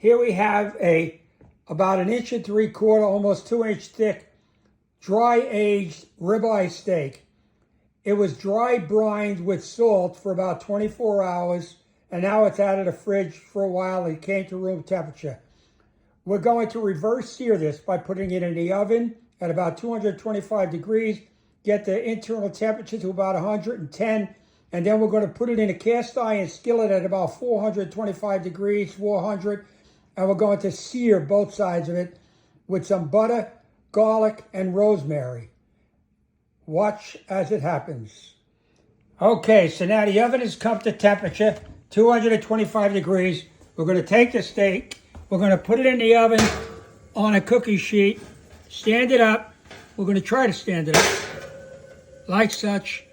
Here we have about 1 3/4 inch, almost 2 inch thick, dry aged ribeye steak. It was dry brined with salt for about 24 hours, and now it's out of the fridge for a while. It came to room temperature. We're going to reverse sear this by putting it in the oven at about 225 degrees, get the internal temperature to about 110, and then we're going to put it in a cast iron skillet at about 425 degrees, 400, and we're going to sear both sides of it with some butter, garlic, and rosemary. Watch as it happens. Okay, so now the oven has come to temperature, 225 degrees. We're going to take the steak, we're going to put it in the oven on a cookie sheet, stand it up. We're going to try to stand it up like such.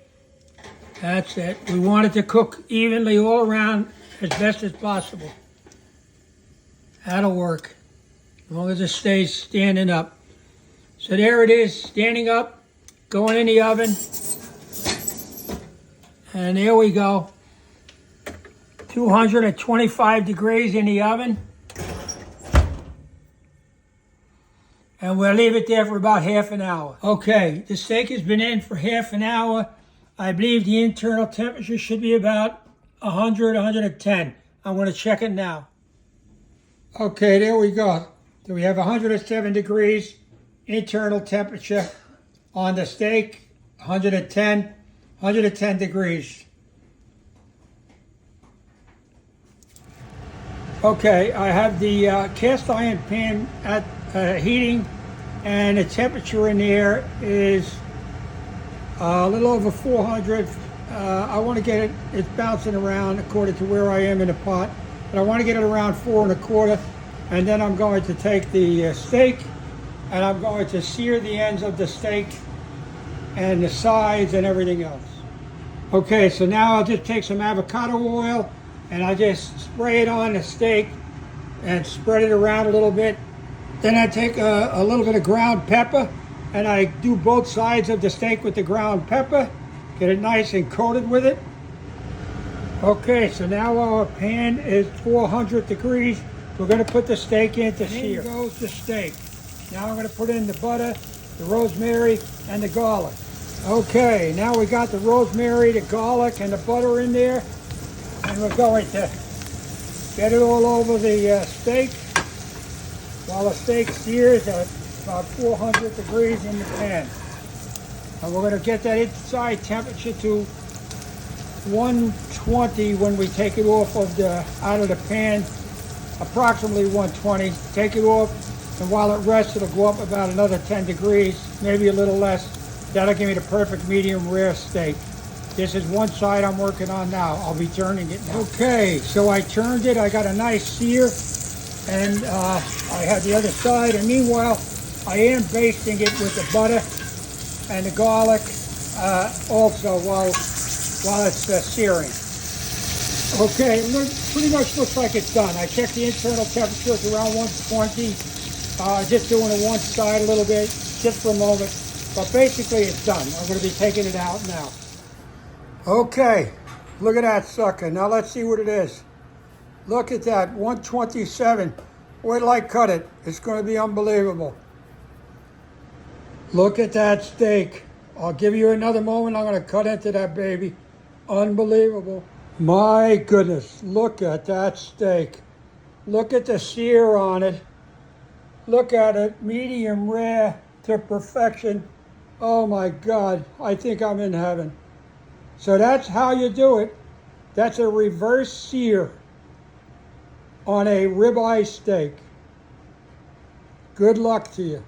That's it. We want it to cook evenly all around as best as possible. That'll work, as long as it stays standing up. So there it is, standing up, going in the oven. And there we go. 225 degrees in the oven. And we'll leave it there for about half an hour. Okay, the steak has been in for half an hour. I believe the internal temperature should be about 100, 110. I'm going to check it now. Okay, there we go. So we have 107 degrees internal temperature on the steak, 110 degrees. Okay, I have the cast iron pan at heating, and the temperature in there is a little over 400. I want to get it's bouncing around according to where I am in the pot, but I want to get it around 4 1/4, and then I'm going to take the steak and I'm going to sear the ends of the steak and the sides and everything else. Okay, so now I'll just take some avocado oil and I just spray it on the steak and spread it around a little bit. Then I take a little bit of ground pepper and I do both sides of the steak with the ground pepper, get it nice and coated with it. Okay, so now our pan is 400 degrees. We're going to put the steak in to sear. Here goes the steak. Now I'm going to put in the butter, the rosemary, and the garlic. Okay, now we got the rosemary, the garlic, and the butter in there. And we're going to get it all over the steak while the steak sears at about 400 degrees in the pan. And we're going to get that inside temperature to 120 when we take it off of out of the pan, approximately 120. Take it off, and while it rests, it'll go up about another 10 degrees, maybe a little less. That'll give me the perfect medium rare steak. This is one side I'm working on now. I'll be turning it now. Okay, so I turned it. I got a nice sear, and I have the other side. And meanwhile, I am basting it with the butter and the garlic also while it's searing. Okay, it pretty much looks like it's done. I checked the internal temperature. It's around 120. Just doing it one side a little bit, just for a moment. But basically, it's done. I'm going to be taking it out now. Okay, look at that sucker. Now let's see what it is. Look at that, 127. Wait till I cut it. It's going to be unbelievable. Look at that steak. I'll give you another moment. I'm going to cut into that baby. Unbelievable. My goodness, look at that steak. Look at the sear on it. Look at it, medium rare to perfection. Oh my God, I think I'm in heaven. So that's how you do it. That's a reverse sear on a ribeye steak. Good luck to you.